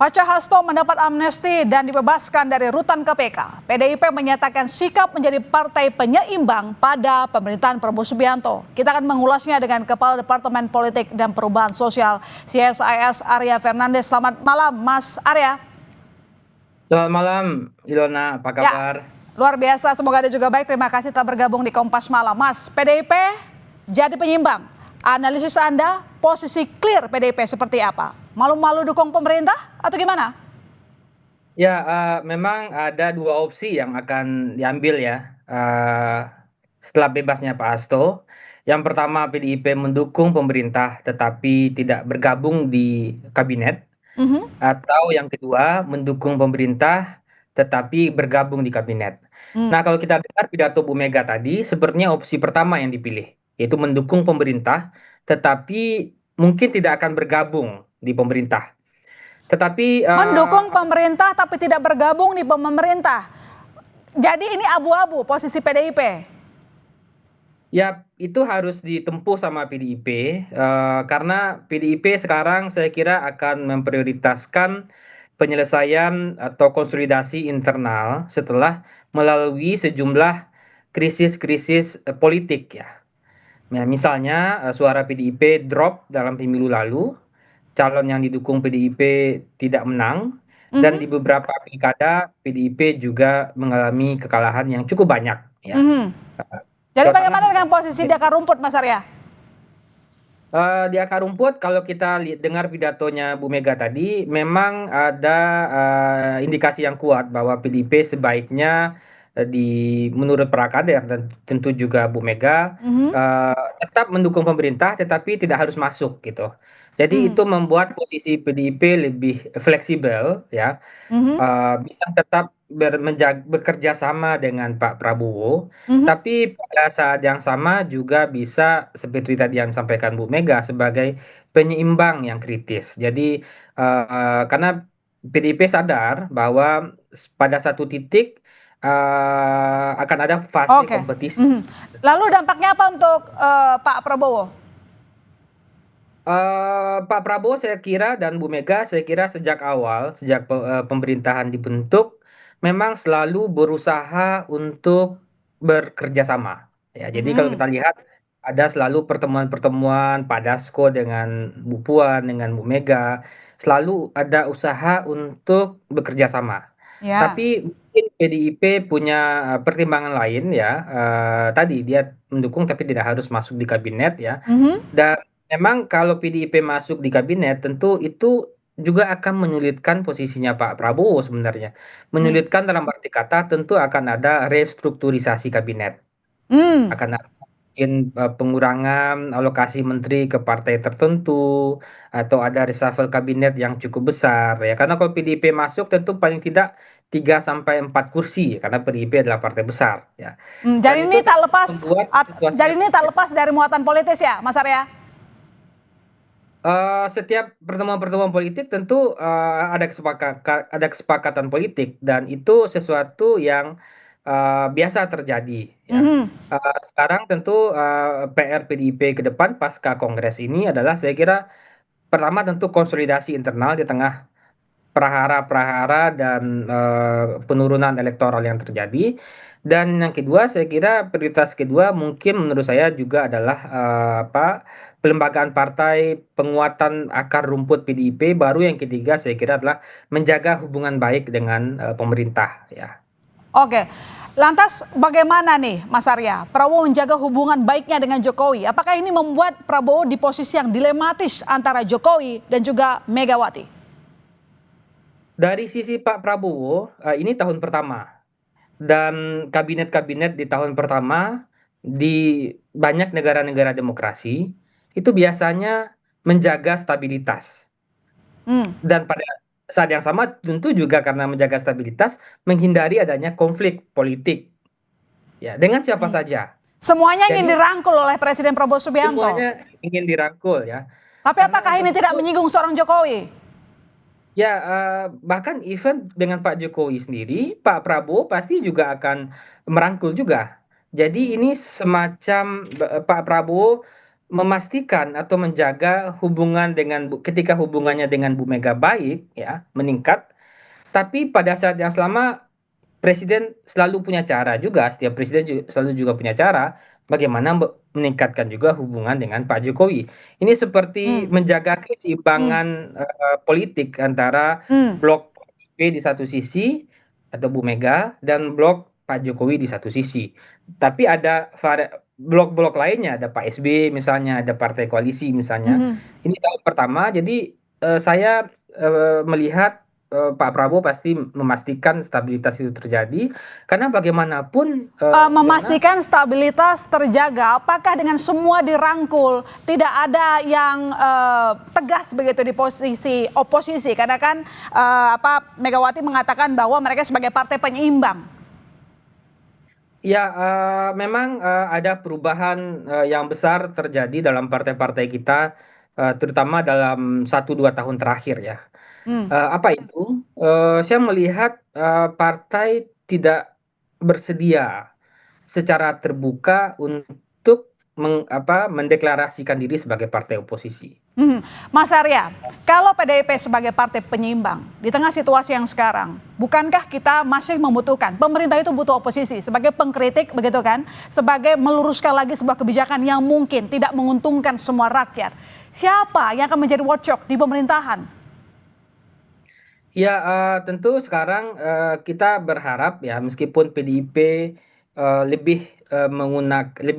Pasca Hasto mendapat amnesti dan dibebaskan dari rutan KPK, PDIP menyatakan sikap menjadi partai penyeimbang pada pemerintahan Prabowo Subianto. Kita akan mengulasnya dengan Kepala Departemen Politik dan Perubahan Sosial CSIS Arya Fernandes. Selamat malam, Mas Arya. Selamat malam, Ilona. Apa Ya, kabar? luar biasa. Semoga Anda juga baik. Terima kasih telah bergabung di Kompas Malam. Mas, PDIP jadi penyeimbang. Analisis Anda, posisi clear PDIP seperti apa? Malu-malu dukung pemerintah atau gimana? Ya, memang ada dua opsi yang akan diambil ya setelah bebasnya Pak Hasto. Yang pertama, PDIP mendukung pemerintah tetapi tidak bergabung di kabinet. Mhm. Atau yang kedua, mendukung pemerintah tetapi bergabung di kabinet. Hmm. Nah, kalau kita dengar pidato Bu Mega tadi, sepertinya opsi pertama yang dipilih, yaitu mendukung pemerintah tetapi mungkin tidak akan bergabung di pemerintah. Tetapi Mendukung pemerintah tapi tidak bergabung di pemerintah. Jadi ini abu-abu posisi PDIP. ya itu harus ditempuh sama PDIP karena PDIP sekarang saya kira akan memprioritaskan penyelesaian atau konsolidasi internal setelah melalui sejumlah krisis-krisis politik ya. Ya, misalnya suara PDIP drop dalam pemilu lalu, calon yang didukung PDIP tidak menang, dan Mhm. di beberapa pilkada PDIP juga mengalami kekalahan yang cukup banyak ya. Mhm. Jadi Jawa Tengah bagaimana dengan misalnya. posisi di akar rumput, Mas Arya? Di akar rumput kalau kita dengar pidatonya Bu Mega tadi, memang ada indikasi yang kuat bahwa PDIP sebaiknya menurut para kader dan tentu juga Bu Mega Mhm. tetap mendukung pemerintah, tetapi tidak harus masuk gitu. Jadi Mhm. itu membuat posisi PDIP lebih fleksibel ya. Mhm. Bisa tetap bekerja sama dengan Pak Prabowo, Mhm. tapi pada saat yang sama juga bisa seperti tadi yang disampaikan Bu Mega sebagai penyeimbang yang kritis. Jadi karena PDIP sadar bahwa pada satu titik akan ada fase Oke. kompetisi. Mhm. Lalu dampaknya apa untuk Pak Prabowo? Pak Prabowo saya kira dan Bu Mega saya kira sejak awal, sejak pemerintahan dibentuk, memang selalu berusaha untuk bekerja sama. Ya, jadi kalau Mhm. kita lihat ada selalu pertemuan-pertemuan Pak Dasko dengan Bu Puan, dengan Bu Mega, selalu ada usaha untuk bekerja sama. Ya. Tapi mungkin PDIP punya pertimbangan lain ya. Tadi dia mendukung tapi tidak harus masuk di kabinet ya. Mhm. Dan memang kalau PDIP masuk di kabinet tentu itu juga akan menyulitkan posisinya Pak Prabowo sebenarnya. Mhm. Menyulitkan dalam arti kata tentu akan ada restrukturisasi kabinet. Mhm. Akan ada mungkin pengurangan alokasi menteri ke partai tertentu atau ada reshuffle kabinet yang cukup besar ya. Karena kalau PDIP masuk tentu paling tidak 3 sampai 4 kursi karena PDIP adalah partai besar ya. Jadi Dan ini itu tak lepas membuat jadi situasinya ini tak lepas dari muatan politis ya, Mas Arya? Setiap pertemuan-pertemuan politik tentu ada kesepakatan politik dan itu sesuatu yang biasa terjadi ya. Mhm. Sekarang tentu PR PDIP ke depan pasca Kongres ini adalah saya kira pertama tentu konsolidasi internal di tengah prahara-prahara dan penurunan elektoral yang terjadi. Dan yang kedua, saya kira prioritas kedua mungkin menurut saya juga adalah pelembagaan partai, penguatan akar rumput PDIP. Baru yang ketiga saya kira adalah menjaga hubungan baik dengan pemerintah ya. Oke. Lantas bagaimana nih Mas Arya, Prabowo menjaga hubungan baiknya dengan Jokowi? Apakah ini membuat Prabowo di posisi yang dilematis antara Jokowi dan juga Megawati? Dari sisi Pak Prabowo, ini tahun pertama dan kabinet-kabinet di tahun pertama di banyak negara-negara demokrasi itu biasanya menjaga stabilitas Hmm. dan pada saat yang sama tentu juga karena menjaga stabilitas menghindari adanya konflik politik ya dengan siapa saja. Semuanya ingin Jadi dirangkul oleh Presiden Prabowo Subianto. semuanya ingin dirangkul ya. Tapi Karena apakah ini tidak tentu menyinggung seorang Jokowi? ya, bahkan even dengan Pak Jokowi sendiri, Pak Prabowo pasti juga akan merangkul juga. Jadi ini semacam Pak Prabowo memastikan atau menjaga hubungan ketika hubungannya dengan Bu Mega baik ya, meningkat, tapi pada saat yang sama presiden selalu punya cara juga, setiap presiden selalu juga punya cara bagaimana meningkatkan juga hubungan dengan Pak Jokowi. Ini seperti Hmm, menjaga hmm, keseimbangan politik antara hmm. blok PDIP di satu sisi atau Bu Mega dan blok Pak Jokowi di satu sisi. Tapi ada blok-blok lainnya, ada Pak SBY misalnya, ada partai koalisi misalnya. Mhm. Ini tahun pertama, jadi saya melihat Pak Prabowo pasti memastikan stabilitas itu terjadi karena bagaimanapun Yona, Memastikan stabilitas terjaga, apakah dengan semua dirangkul, tidak ada yang tegas begitu di posisi oposisi? Karena kan Megawati mengatakan bahwa mereka sebagai partai penyeimbang. ya memang ada perubahan yang besar terjadi dalam partai-partai kita, terutama dalam 1-2 tahun terakhir ya. Hmm. Apa itu? Saya melihat partai tidak bersedia secara terbuka untuk mendeklarasikan diri sebagai partai oposisi. Mhm. Mas Arya, kalau PDIP sebagai partai penyeimbang di tengah situasi yang sekarang, bukankah kita masih membutuhkan pemerintah itu butuh oposisi sebagai pengkritik begitu kan, sebagai meluruskan lagi sebuah kebijakan yang mungkin tidak menguntungkan semua rakyat. Siapa yang akan menjadi watchdog di pemerintahan? Ya, tentu sekarang kita berharap ya meskipun PDIP lebih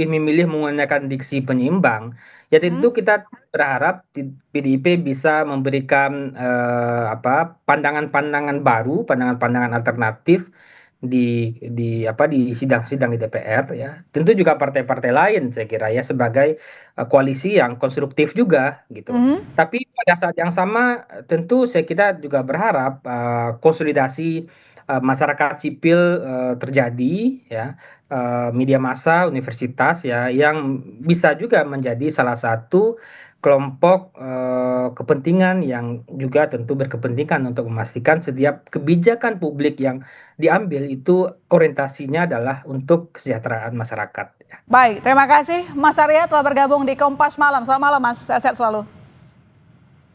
memilih menggunakan diksi penyeimbang, ya Hmm? tentu kita berharap PDIP bisa memberikan pandangan-pandangan baru, pandangan-pandangan alternatif di sidang-sidang di DPR ya. Tentu juga partai-partai lain saya kira ya sebagai koalisi yang konstruktif juga gitu. Mhm. Tapi pada saat yang sama tentu saya kita juga berharap konsolidasi masyarakat sipil terjadi ya, media massa, universitas ya yang bisa juga menjadi salah satu kelompok kepentingan yang juga tentu berkepentingan untuk memastikan setiap kebijakan publik yang diambil itu orientasinya adalah untuk kesejahteraan masyarakat ya. Baik, terima kasih Mas Arya telah bergabung di Kompas Malam. Selamat malam Mas, sehat-sehat selalu.